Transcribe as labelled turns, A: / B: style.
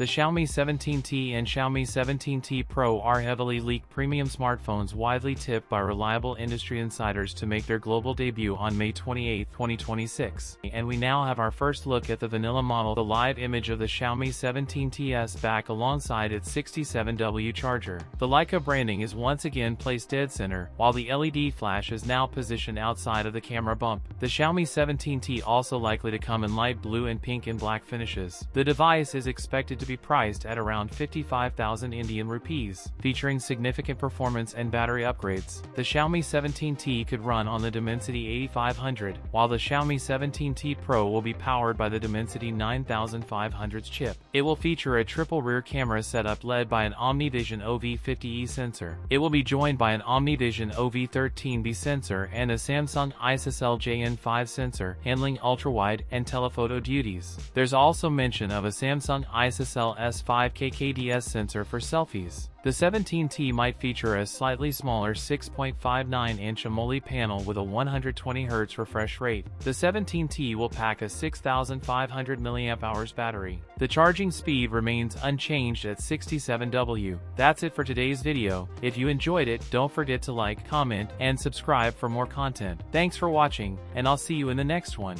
A: The Xiaomi 17T and Xiaomi 17T Pro are heavily leaked premium smartphones widely tipped by reliable industry insiders to make their global debut on May 28, 2026. And we now have our first look at the vanilla model, the live image of the Xiaomi 17T's back alongside its 67W charger. The Leica branding is once again placed dead center, while the LED flash is now positioned outside of the camera bump. The Xiaomi 17T also likely to come in light blue and pink and black finishes. The device is expected to be priced at around 55,000 Indian rupees, featuring significant performance and battery upgrades. The Xiaomi 17T could run on the Dimensity 8500, while the Xiaomi 17T Pro will be powered by the Dimensity 9500's chip. It will feature a triple rear camera setup led by an OmniVision OV50E sensor. It will be joined by an OmniVision OV13B sensor and a Samsung ISOCELL JN5 sensor, handling ultra-wide and telephoto duties. There's also mention of a Samsung ISOCELL S5 KKDS sensor for selfies. The 17T might feature a slightly smaller 6.59-inch AMOLED panel with a 120Hz refresh rate. The 17T will pack a 6,500 mAh battery. The charging speed remains unchanged at 67W. That's it for today's video. If you enjoyed it, don't forget to like, comment, and subscribe for more content. Thanks for watching, and I'll see you in the next one.